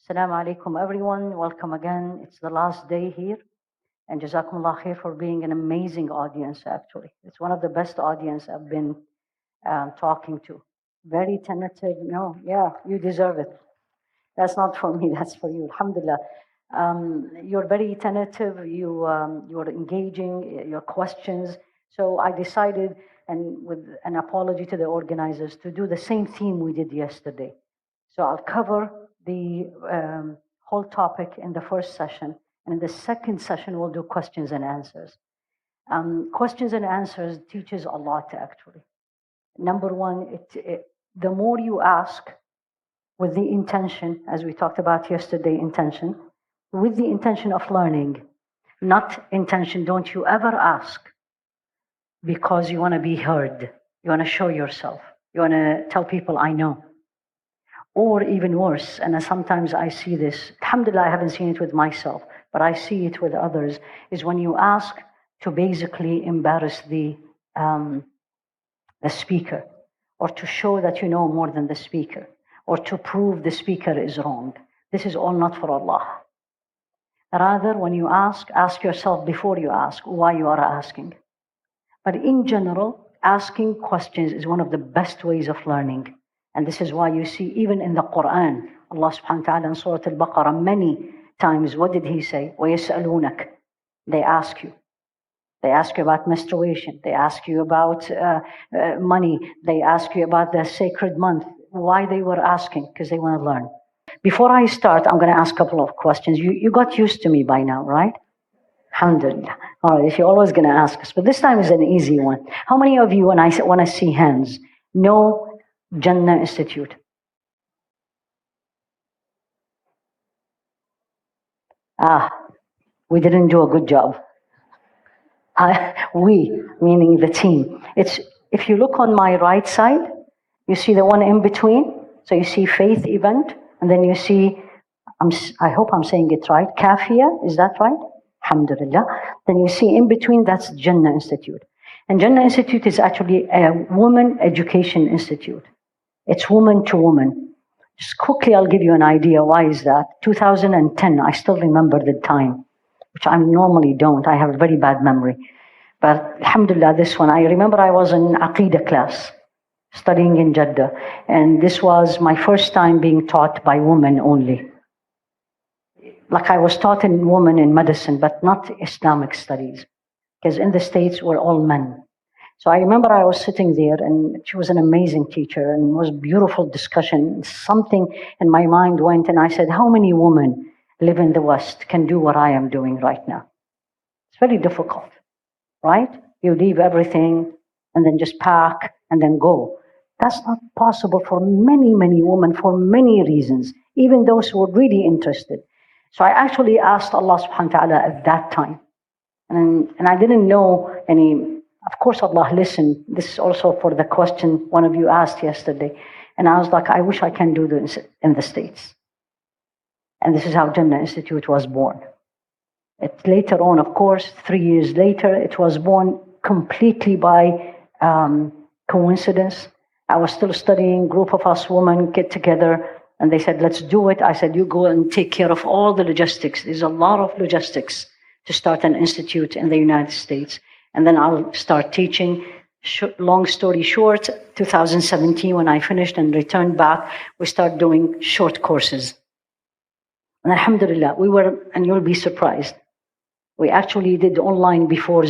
Assalamu alaikum everyone, welcome again. It's the last day here and Jazakumullah khair for being an amazing audience actually. It's one of the best audience I've been talking to. Very tentative, no, yeah, you deserve it. That's not for me, that's for you, alhamdulillah. You're very tentative, you're engaging, your questions. So I decided, and with an apology to the organizers, to do the same theme we did yesterday. So I'll cover the whole topic in the first session, and in the second session we'll do questions and answers. Questions and answers teaches a lot actually. Number one, the more you ask with the intention, as we talked about yesterday, intention, with the intention of learning, not intention, don't you ever ask because you want to be heard, you want to show yourself, you want to tell people I know. Or even worse, and sometimes I see this, alhamdulillah I haven't seen it with myself, but I see it with others, is when you ask to basically embarrass the speaker, or to show that you know more than the speaker, or to prove the speaker is wrong. This is all not for Allah. Rather, when you ask yourself before you ask why you are asking. But in general, asking questions is one of the best ways of learning. And this is why you see, even in the Quran, Allah subhanahu wa ta'ala in Surah Al-Baqarah, many times, what did He say? وَيَسْأَلُونَكَ. They ask you. They ask you about menstruation. They ask you about money. They ask you about the sacred month. Why they were asking? Because they want to learn. Before I start, I'm going to ask a couple of questions. You got used to me by now, right? Alhamdulillah. All right, if you're always going to ask us. But this time is an easy one. How many of you, when I see hands, know Jannah Institute? We didn't do a good job. We, meaning the team. It's, if you look on my right side, you see the one in between. So you see faith event, and then you see, I hope I'm saying it right, Kafia, is that right? Alhamdulillah. Then you see in between, that's Jannah Institute. And Jannah Institute is actually a woman education institute. It's woman to woman. Just quickly, I'll give you an idea. Why is that? 2010, I still remember the time, which I normally don't. I have a very bad memory. But alhamdulillah, this one, I remember I was in Aqidah class, studying in Jeddah. And this was my first time being taught by women only. Like I was taught in women in medicine, but not Islamic studies. Because in the States, we're all men. So I remember I was sitting there, and she was an amazing teacher, and it was a beautiful discussion. Something in my mind went, and I said, how many women live in the West can do what I am doing right now? It's very difficult, right? You leave everything, and then just pack, and then go. That's not possible for many, many women for many reasons, even those who were really interested. So I actually asked Allah subhanahu wa ta'ala at that time. And I didn't know any. Of course, Allah listened. This is also for the question one of you asked yesterday. And I was like, I wish I can do this in the States. And this is how Jannah Institute was born. Later on, of course, 3 years later, it was born completely by coincidence. I was still studying, group of us women get together, and they said, let's do it. I said, you go and take care of all the logistics. There's a lot of logistics to start an institute in the United States. And then I'll start teaching. Long story short, 2017, when I finished and returned back, we started doing short courses. And alhamdulillah, and you'll be surprised, we actually did online before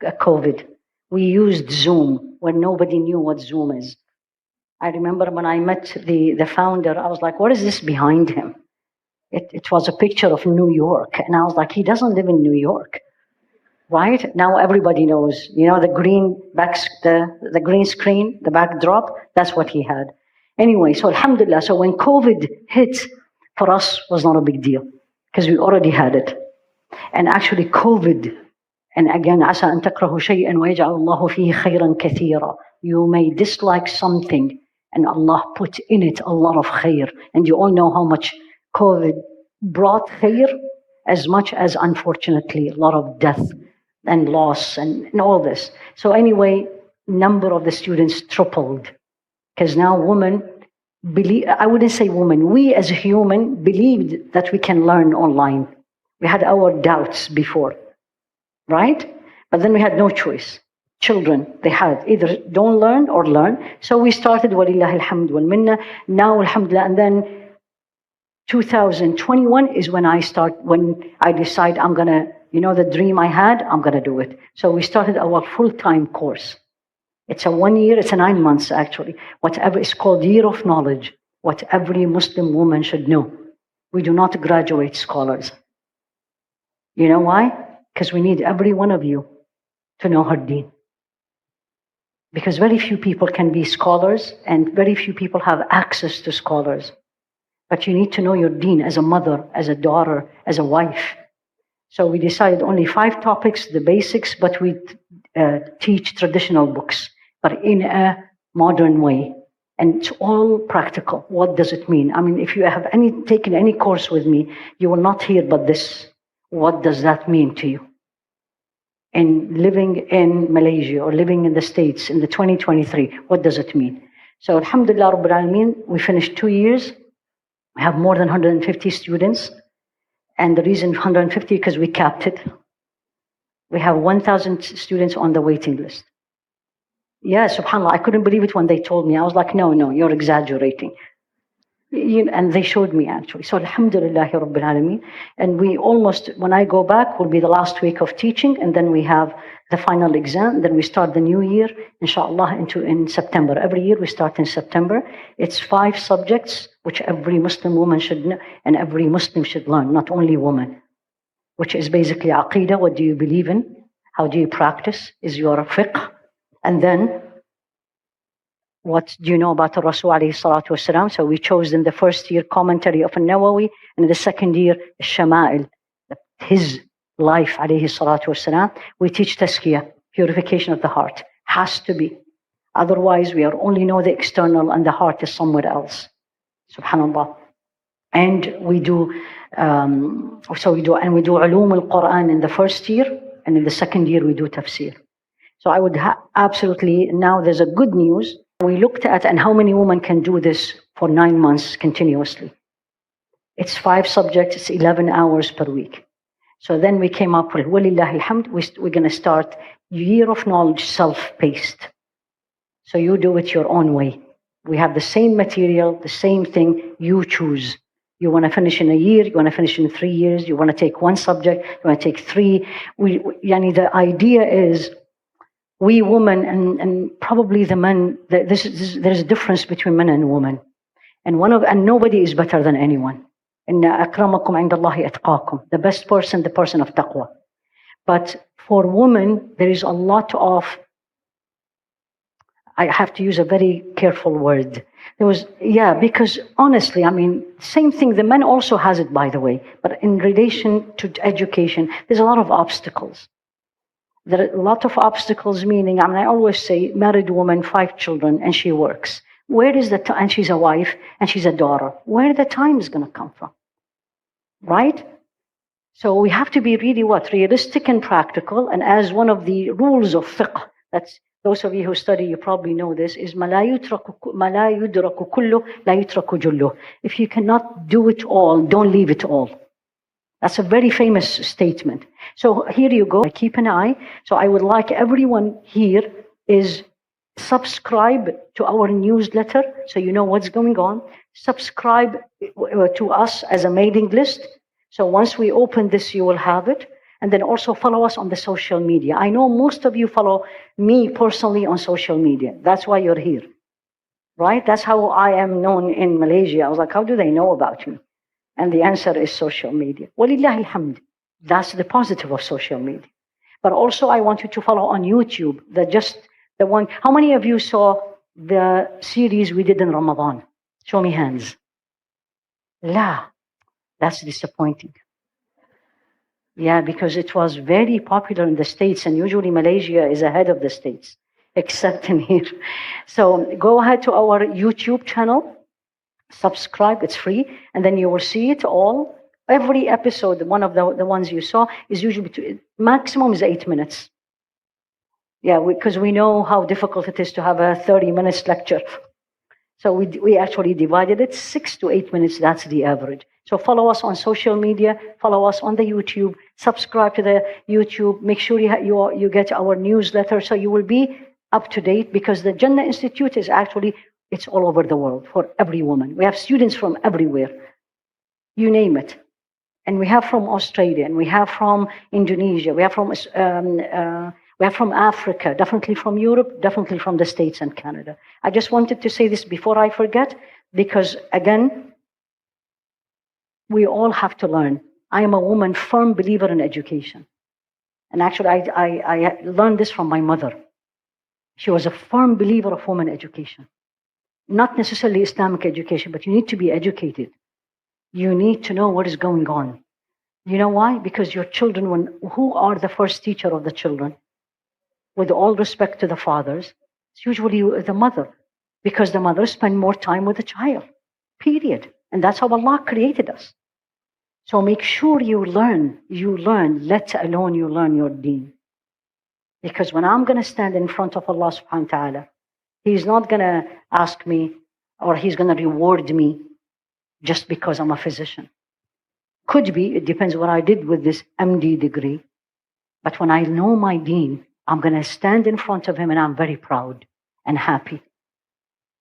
COVID. We used Zoom when nobody knew what Zoom is. I remember when I met the founder, I was like, what is this behind him? It was a picture of New York. And I was like, he doesn't live in New York. Right? Now everybody knows, the green the green screen, the backdrop, that's what he had. Anyway, so alhamdulillah, so when COVID hit, for us was not a big deal because we already had it. And actually COVID, and again, عَسَىٰ أَن تَكْرَهُ شَيْئًا وَيَجْعَلُ اللَّهُ فِيهِ خَيْرًا كَثِيرًا. You may dislike something and Allah put in it a lot of khair. And you all know how much COVID brought khair, as much as unfortunately a lot of death and loss and all this. So anyway, number of the students tripled because now women I wouldn't say women, we as a human believed that we can learn online. We had our doubts before, right? But then we had no choice. Children, they had either don't learn or learn. So we started, walillahi alhamd wal minna, now alhamdulillah, and then 2021 is when I decide I'm gonna, the dream I had, I'm gonna do it. So we started our full-time course. It's a 1 year, it's a 9 months actually. Whatever is called Year of Knowledge, what every Muslim woman should know. We do not graduate scholars. You know why? Because we need every one of you to know her deen. Because very few people can be scholars and very few people have access to scholars. But you need to know your deen as a mother, as a daughter, as a wife. So we decided only 5 topics, the basics, but we teach traditional books, but in a modern way. And it's all practical. What does it mean? I mean, if you have taken any course with me, you will not hear but this. What does that mean to you? And living in Malaysia or living in the States in the 2023, what does it mean? So alhamdulillah Rabbil Alameen, we finished 2 years. We have more than 150 students. And the reason 150, because we capped it. We have 1,000 students on the waiting list. Yeah, subhanAllah, I couldn't believe it when they told me. I was like, no, you're exaggerating. And they showed me actually. So alhamdulillah Rabbil Alameen. And we almost, when I go back, will be the last week of teaching, and then we have the final exam. Then we start the new year, inshallah, in September. Every year we start in September. It's 5 subjects which every Muslim woman should know, and every Muslim should learn, not only women. Which is basically aqeedah, what do you believe in? How do you practice? Is your fiqh? And then, what do you know about the Rasul alayhi salatu wasalam? So we chose in the first year commentary of An-Nawawi, and in the second year, Shama'il, his life alayhi salatu wasalam. We teach tazkiyah, purification of the heart. Has to be. Otherwise, we only know the external and the heart is somewhere else. Subhanallah. And we do ulum al-Quran in the first year, and in the second year we do tafsir. So I would absolutely, now there's a good news. We looked at and how many women can do this for 9 months continuously. It's 5 subjects, it's 11 hours per week. So then we came up with, walillahi alhamd, we're going to start Year of Knowledge self-paced. So you do it your own way. We have the same material, the same thing, you choose. You want to finish in a year, you want to finish in 3 years, you want to take 1 subject, you want to take 3. The idea is, we women and probably the men, there's a difference between men and women. And nobody is better than anyone. Inna akramakum indallahi atqakum. The best person, the person of taqwa. But for women, there is a lot of, I have to use a very careful word. Because honestly, I mean, same thing, the men also has it, by the way, but in relation to education, there's a lot of obstacles. There are a lot of obstacles, meaning, I always say, married woman, 5 children, and she works. Where is and she's a wife, and she's a daughter. Where the time is going to come from? Right? So we have to be really realistic and practical, and as one of the rules of fiqh, that's those of you who study, you probably know this, is ما لا يدرك كله لا يترك جله. If you cannot do it all, don't leave it all. That's a very famous statement. So here you go. Keep an eye. So I would like everyone here is subscribe to our newsletter so you know what's going on. Subscribe to us as a mailing list. So once we open this, you will have it. And then also follow us on the social media. I know most of you follow me personally on social media. That's why you're here. Right? That's how I am known in Malaysia. I was like, how do they know about me? And the answer is social media. Walillahi alhamd. That's the positive of social media. But also I want you to follow on YouTube. The one. How many of you saw the series we did in Ramadan? Show me hands. La. That's disappointing. Yeah, because it was very popular in the States, and usually Malaysia is ahead of the States, except in here. So go ahead to our YouTube channel. Subscribe, it's free, and then you will see it all. Every episode, one of the ones you saw, is usually maximum is 8 minutes. Yeah, because we know how difficult it is to have a 30 minutes lecture. So we actually divided it 6 to 8 minutes. That's the average. So follow us on social media, follow us on the YouTube, subscribe to the YouTube, make sure you get our newsletter so you will be up to date, because the Jannah Institute is actually, it's all over the world for every woman. We have students from everywhere, you name it. And we have from Australia, and we have from Indonesia, we have from Africa, definitely from Europe, definitely from the States and Canada. I just wanted to say this before I forget, because again, we all have to learn. I am a woman, firm believer in education. And actually, I learned this from my mother. She was a firm believer of women education. Not necessarily Islamic education, but you need to be educated. You need to know what is going on. You know why? Because your children, who are the first teacher of the children? With all respect to the fathers, it's usually the mother. Because the mother spends more time with the child. Period. And that's how Allah created us. So make sure you learn, let alone you learn your deen. Because when I'm going to stand in front of Allah subhanahu wa ta'ala, He's not going to ask me, or He's going to reward me just because I'm a physician. Could be, it depends what I did with this MD degree. But when I know my deen, I'm going to stand in front of Him and I'm very proud and happy.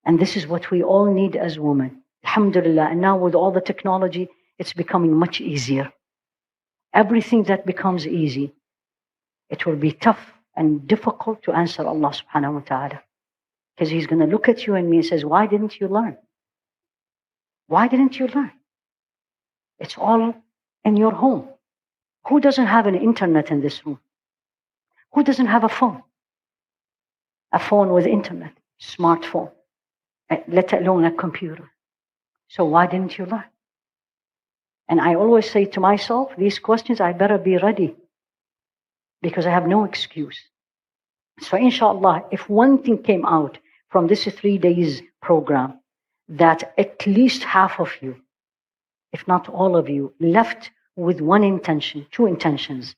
And this is what we all need as women. Alhamdulillah. And now with all the technology, it's becoming much easier. Everything that becomes easy, it will be tough and difficult to answer Allah subhanahu wa ta'ala. Because He's going to look at you and me and says, why didn't you learn? Why didn't you learn? It's all in your home. Who doesn't have an internet in this room? Who doesn't have a phone? A phone with internet, smartphone, let alone a computer. So why didn't you learn? And I always say to myself, these questions, I better be ready, because I have no excuse. So inshallah, if one thing came out from this 3 days program, that at least half of you, if not all of you, left with one intention, two intentions.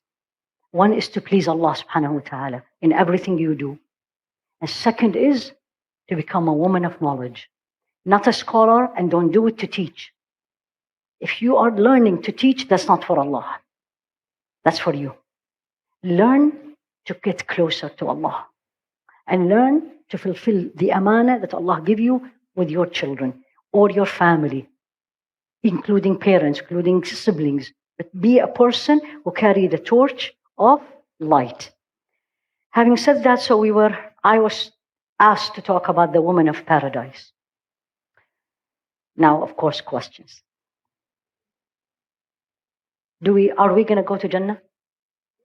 One is to please Allah subhanahu wa ta'ala in everything you do. And second is to become a woman of knowledge. Not a scholar, and don't do it to teach. If you are learning to teach, that's not for Allah. That's for you. Learn to get closer to Allah. And learn to fulfill the amana that Allah give you with your children or your family, including parents, including siblings. But be a person who carry the torch of light. Having said that, I was asked to talk about the woman of paradise. Now, of course, questions. Are we going to go to Jannah?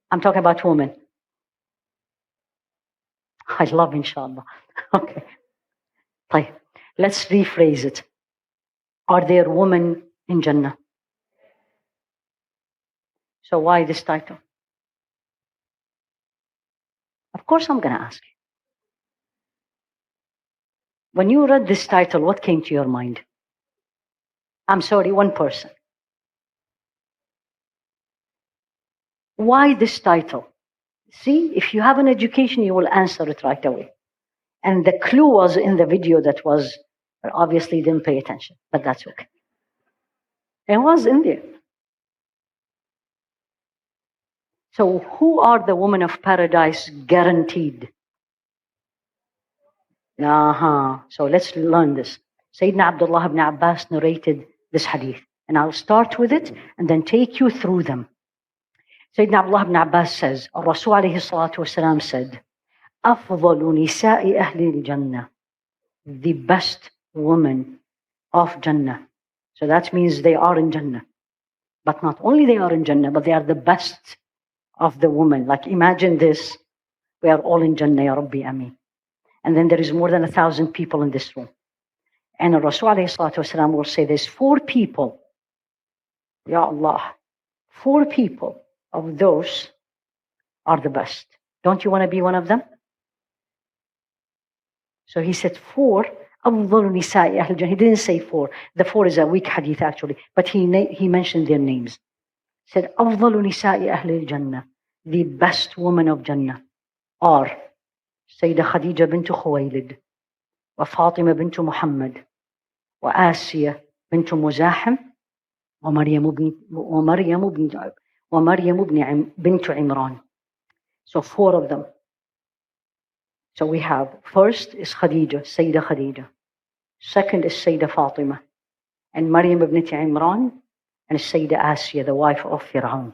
I'm talking about women. I love inshallah. Okay. طيب. Let's rephrase it. Are there women in Jannah? So why this title? Of course I'm going to ask you. When you read this title, what came to your mind? I'm sorry, one person. Why this title? See, if you have an education, you will answer it right away. And the clue was in the video that was, obviously didn't pay attention, but that's okay. It was in there. So who are the women of paradise guaranteed? So let's learn this. Sayyidina Abdullah ibn Abbas narrated this hadith. And I'll start with it and then take you through them. Sayyidina Abdullah ibn Abbas says, Rasul alayhi salatu wasalam said, أفضل نساء أهل الجنة, the best woman of Jannah. So that means they are in Jannah. But not only they are in Jannah, but they are the best of the women. Like imagine this, we are all in Jannah, Ya Rabbi Ameen. And then there is more than 1,000 people in this room. And Rasul alayhi salatu wasalam will say there's 4 people, Ya Allah, 4 people of those are the best. Don't you want to be one of them? So he said 4, أفضل نساء أهل الجنة. He didn't say 4. The 4 is a weak hadith actually, but he mentioned their names. He said أفضل نساء أهل الجنة, the best woman of Jannah are Sayyidah Khadija bint Khuwaylid, وفاطمة بنت محمد وآسيا بنت مزاحم ومريم بنت عمران. So 4 of them. So we have, first is Khadija, Sayyidah Khadija. Second is Sayyidah Fatima. And Maryam ibn Imran and Sayyidah Asiya, the wife of Fir'aun.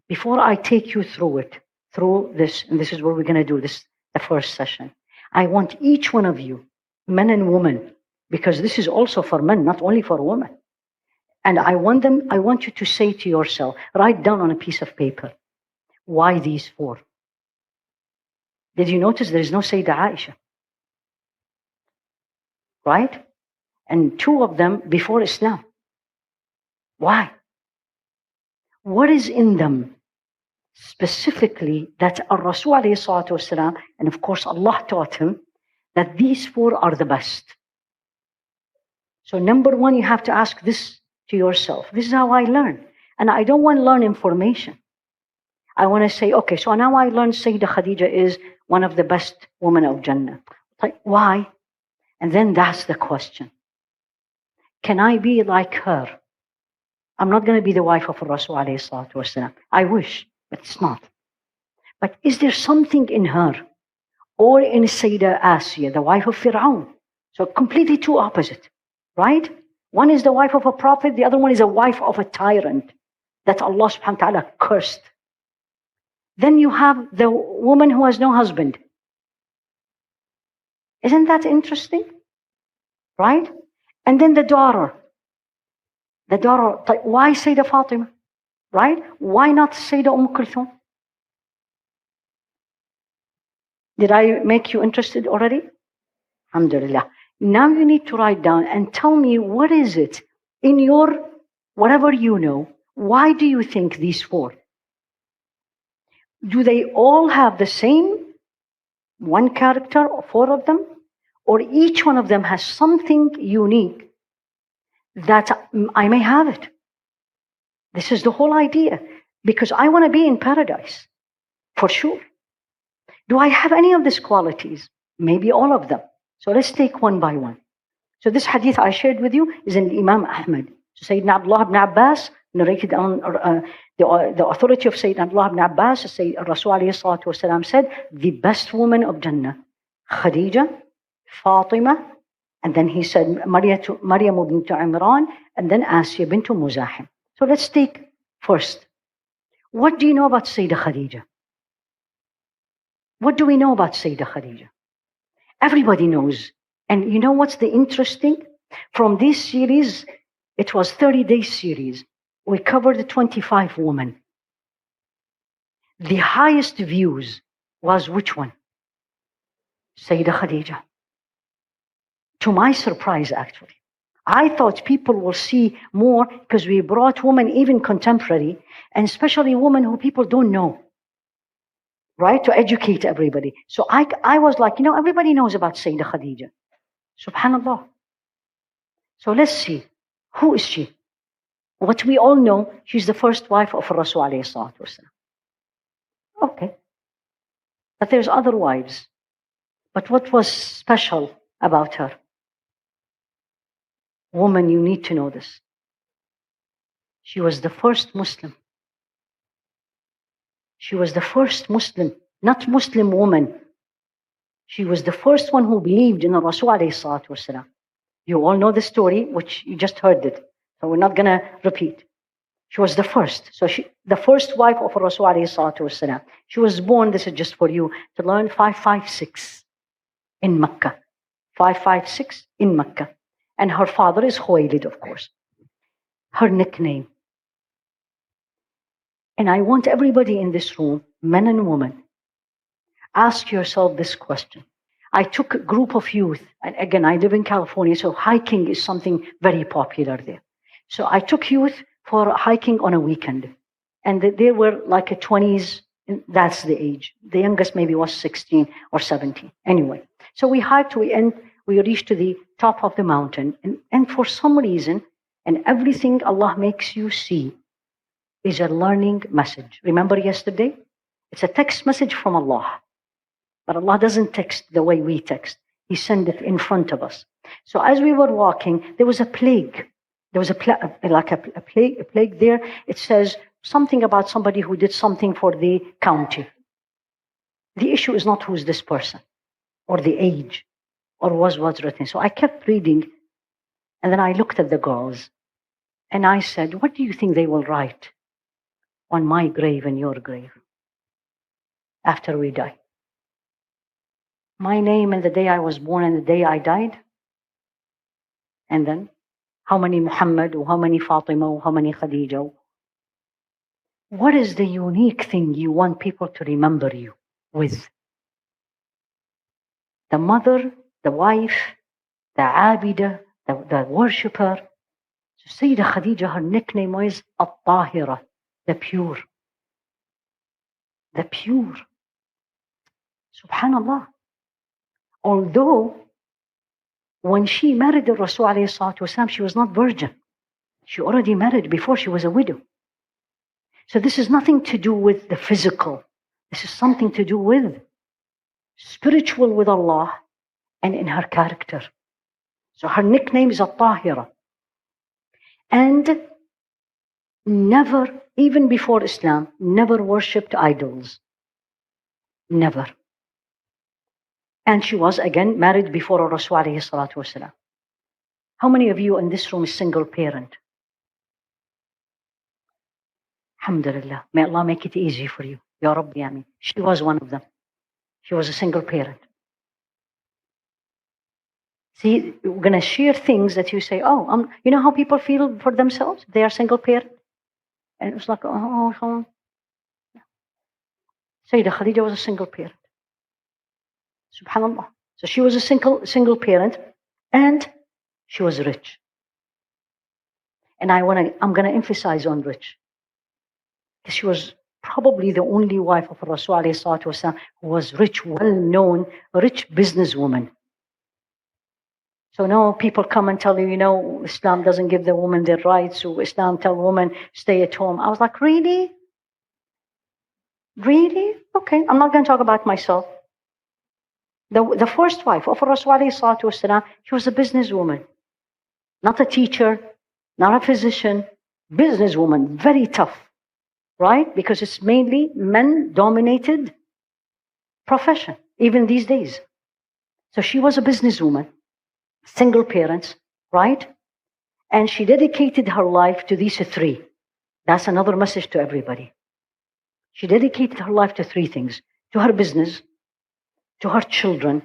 Before I take you through this, and this is what we're going to do, this the first session, I want each one of you, men and women, because this is also for men, not only for women. And I want you to say to yourself, write down on a piece of paper, why these 4? Did you notice there is no Sayyidah Aisha? Right? And 2 of them before Islam. Why? What is in them specifically that Rasul ﷺ, and of course Allah taught him, that these 4 are the best? So number 1, you have to ask this to yourself. This is how I learn. And I don't want to learn information. I want to say, okay, so now I learned Sayyidah Khadija is one of the best women of Jannah. Like, why? And then that's the question. Can I be like her? I'm not going to be the wife of Rasul ﷺ. I wish, but it's not. But is there something in her or in Sayyidah Asiya, the wife of Fir'aun? So completely 2 opposite, right? One is the wife of a prophet, the other one is a wife of a tyrant that Allah subhanahu wa ta'ala cursed. Then you have the woman who has no husband. Isn't that interesting? Right? And then the daughter. Why Sayyidah Fatima? Right? Why not Sayyidah Kulthum? Did I make you interested already? Alhamdulillah. Now you need to write down and tell me, what is it in your, whatever you know, why do you think these 4? Do they all have the same one character, or 4 of them? Or each one of them has something unique that I may have it? This is the whole idea. Because I want to be in paradise, for sure. Do I have any of these qualities? Maybe all of them. So let's take one by one. So this hadith I shared with you is in Imam Ahmad. So Sayyidina Abdullah ibn Abbas narrated on the authority of Sayyidina Abdullah ibn Abbas, Rasul ﷺ said, the best woman of Jannah, Khadija, Fatima, and then he said Maryam bint Imran, and then Asiya bint Muzahim. So let's take first. What do you know about Sayyidah Khadija? What do we know about Sayyidah Khadija? Everybody knows. And you know what's the interesting? From this series, it was 30-day series. We covered 25 women. The highest views was which one? Sayyidah Khadija. To my surprise, actually. I thought people will see more because we brought women, even contemporary, and especially women who people don't know, right? To educate everybody. So I was like, everybody knows about Sayyidah Khadija. Subhanallah. So let's see. Who is she? What we all know, she's the first wife of Rasul alayhi salatu wasalam. Okay. But there's other wives. But what was special about her? Woman, you need to know this. She was the first Muslim. She was the first Muslim, not Muslim woman. She was the first one who believed in Rasul alayhi salatu wasalam. You all know the story, which you just heard it. So we're not going to repeat. She was the first. So the first wife of Rasul alayhi salatu wasalam. She was born, this is just for you to learn, 556 in Mecca. 556 in Mecca. And her father is Khuwaylid, of course. Her nickname. And I want everybody in this room, men and women, ask yourself this question. I took a group of youth, and again, I live in California, so hiking is something very popular there. So I took youth for hiking on a weekend. And they were like a 20s, that's the age. The youngest maybe was 16 or 17. Anyway, so we hiked, we reached to the top of the mountain. And for some reason, and everything Allah makes you see is a learning message. Remember yesterday? It's a text message from Allah. But Allah doesn't text the way we text. He sent it in front of us. So as we were walking, there was a plague. There was a plague there. It says something about somebody who did something for the county. The issue is not who's this person, or the age, or what's written. So I kept reading, and then I looked at the girls, and I said, what do you think they will write on my grave and your grave after we die? My name and the day I was born and the day I died? And then, how many Muhammad, or how many Fatima, or how many Khadija? What is the unique thing you want people to remember you with? The mother, the wife, the abida, the worshipper. So Sayyidah Khadija, her nickname was At-Tahira, the pure. The pure. Subhanallah. Although, when she married the Rasul ﷺ, she was not virgin. She already married before she was a widow. So this is nothing to do with the physical. This is something to do with spiritual with Allah and in her character. So her nickname is At-Tahira. And never, even before Islam, never worshipped idols. Never. And she was, again, married before Rasul ﷺ. How many of you in this room is single parent? Alhamdulillah. May Allah make it easy for you. Ya Rabbi, Ameen. She was one of them. She was a single parent. See, we're going to share things that you say, oh, you know how people feel for themselves? They are single parent. And it was like, oh. Sayyidah Khadija was a single parent. Subhanallah. So she was a single parent, and she was rich. And I'm going to emphasize on rich. Because she was probably the only wife of Rasul ﷺ who was rich, well-known, rich businesswoman. So now people come and tell you, Islam doesn't give the woman their rights, so Islam tell women stay at home. I was like, really? Really? Okay, I'm not going to talk about myself. The first wife of Rasul ﷺ, she was a businesswoman. Not a teacher, not a physician, businesswoman, very tough. Right? Because it's mainly men-dominated profession, even these days. So she was a businesswoman, single parents, right? And she dedicated her life to these three. That's another message to everybody. She dedicated her life to three things: to her business, to her children,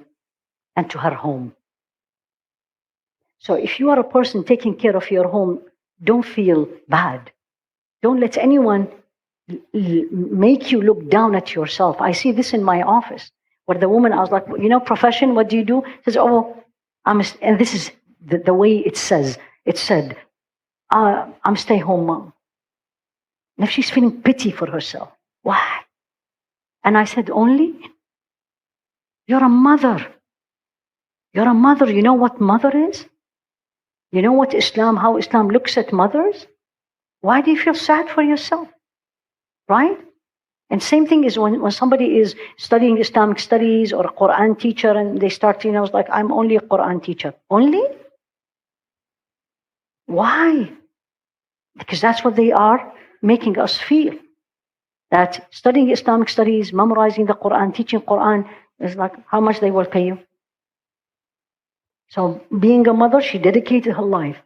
and to her home. So if you are a person taking care of your home, don't feel bad. Don't let anyone make you look down at yourself. I see this in my office, where the woman, I was like, profession, what do you do? She says, and this is the way it says. It said, I'm stay-home mom. And if she's feeling pity for herself, why? And I said, only? You're a mother. You're a mother. You know what mother is? You know what how Islam looks at mothers? Why do you feel sad for yourself? Right? And same thing is when somebody is studying Islamic studies or a Quran teacher and they start, like, I'm only a Quran teacher. Only? Why? Because that's what they are making us feel. That studying Islamic studies, memorizing the Quran, teaching Quran is like how much they will pay you. So being a mother, she dedicated her life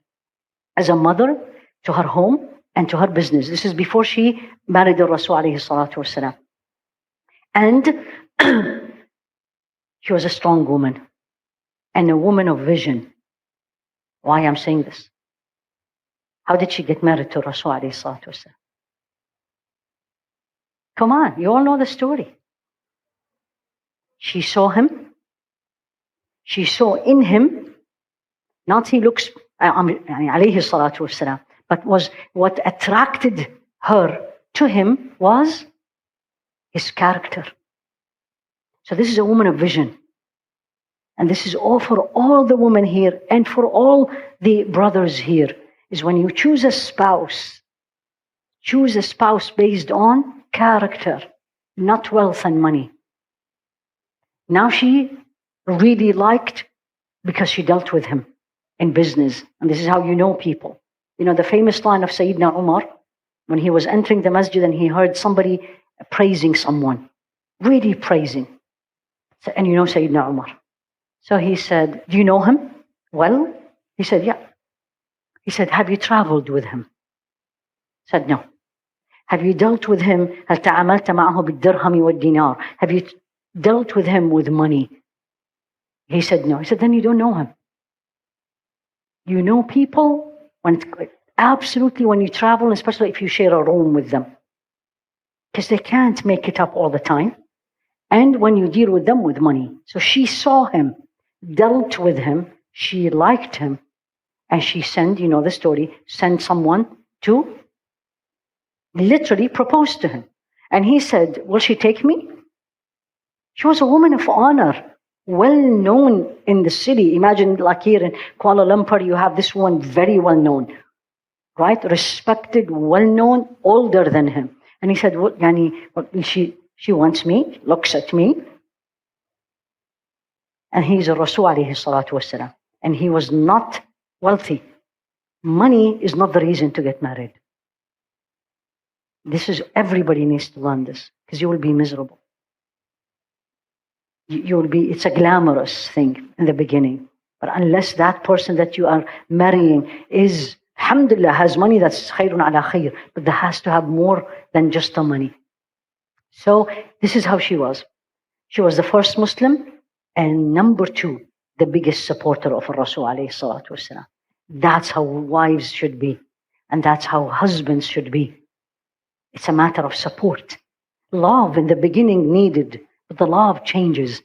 as a mother to her home and to her business. This is before she married the Rasul ﷺ. And she was a strong woman and a woman of vision. Why I'm saying this? How did she get married to Rasul ﷺ? Come on, you all know the story. She saw him. She saw in him, not he looks, alayhi salatu wasalam, but what attracted her to him was his character. So this is a woman of vision. And this is all for all the women here and for all the brothers here, is when you choose a spouse based on character, not wealth and money. Now she really liked because she dealt with him in business. And this is how you know people. You know, the famous line of Sayyidina Umar, when he was entering the masjid and he heard somebody praising someone, really praising. And you know Sayyidina Umar. So he said, do you know him? Well, he said, yeah. He said, have you traveled with him? He said, no. Have you dealt with him? هل تعاملت معه بالدرهم والدينار? Have you dealt with him with money? He said, no. He said, then you don't know him. You know people absolutely when you travel, especially if you share a room with them. Because they can't make it up all the time. And when you deal with them with money. So she saw him, dealt with him, she liked him, and she sent, you know the story, sent someone to literally propose to him. And he said, will she take me? She was a woman of honor, well known in the city. Imagine like here in Kuala Lumpur, you have this one very well known, right? Respected, well known, older than him. And he said, she wants me, looks at me. And he's a Rasul alayhi salatu wasalam. And he was not wealthy. Money is not the reason to get married. Everybody needs to learn this, because you will be miserable. It's a glamorous thing in the beginning. But unless that person that you are marrying is, alhamdulillah, has money, that's khayrun ala khayr. But there has to have more than just the money. So this is how she was. She was the first Muslim, and number 2, the biggest supporter of Rasul alayhi salatu wasalam. That's how wives should be. And that's how husbands should be. It's a matter of support. Love in the beginning needed, but the love changes.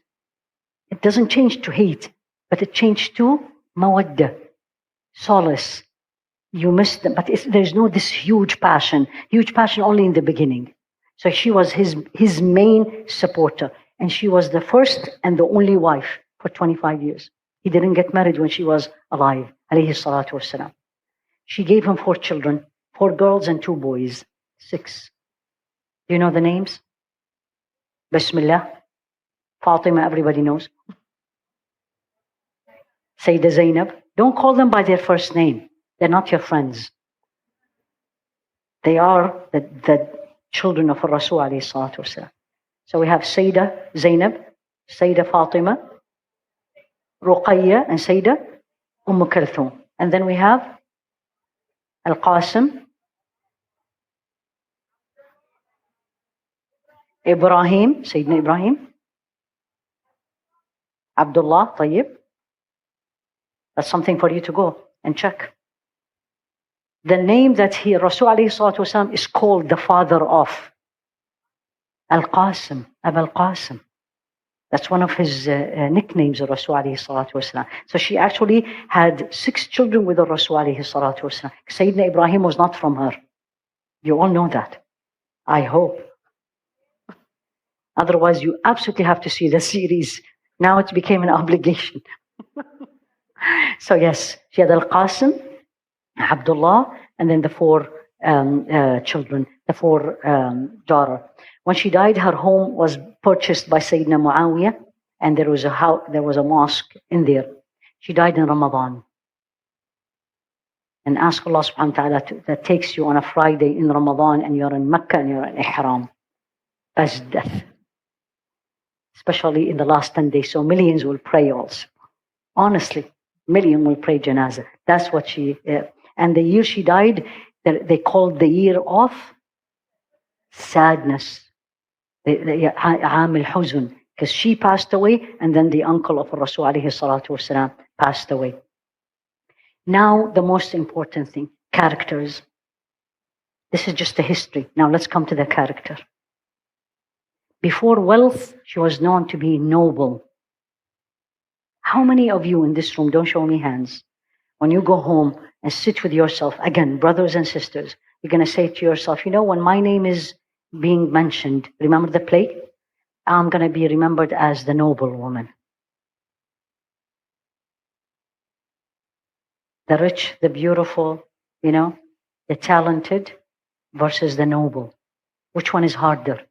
It doesn't change to hate, but it changed to mawadda, solace. You miss them, but there's no this huge passion only in the beginning. So she was his main supporter, and she was the first and the only wife for 25 years. He didn't get married when she was alive, alayhi salatu wassalam. She gave him 4 children, 4 girls and 2 boys, 6. Do you know the names? Bismillah. Fatima, everybody knows. Sayyidah Zainab. Don't call them by their first name. They're not your friends. They are the children of Rasul alayhi salatu wasalam. So we have Sayyidah Zainab, Sayyidah Fatima, Ruqayya, and Sayyidah Kulthum. And then we have Al-Qasim, Ibrahim, Sayyidina Ibrahim, Abdullah, Tayyib. That's something for you to go and check. The name that Rasul alayhi salatu wasalam is called the father of, Al-Qasim, Abu Al-Qasim. That's one of his nicknames of Rasul alayhi salatu wasalam. So she actually had 6 children with the Rasul alayhi salatu wasalam. Sayyidina Ibrahim was not from her. You all know that. I hope. Otherwise, you absolutely have to see the series. Now it became an obligation. So yes, she had Al-Qasim, Abdullah, and then the 4 children, the 4 daughters. When she died, her home was purchased by Sayyidina Muawiyah, and there was a mosque in there. She died in Ramadan. And ask Allah subhanahu wa ta'ala that takes you on a Friday in Ramadan and you're in Mecca and you're in Ihram. That's death. Especially in the last 10 days. So millions will pray also. Honestly, millions will pray janazah. That's what she... and the year she died, they called the year of sadness. Aam al-Huzn. Because she passed away, and then the uncle of Rasul alayhi salatu wasalam passed away. Now, the most important thing, characters. This is just the history. Now let's come to the character. Before wealth, she was known to be noble. How many of you in this room, don't show me hands, when you go home and sit with yourself, again, brothers and sisters, you're going to say to yourself, you know, when my name is being mentioned, remember the play? I'm going to be remembered as the noble woman. The rich, the beautiful, you know, the talented versus the noble. Which one is harder?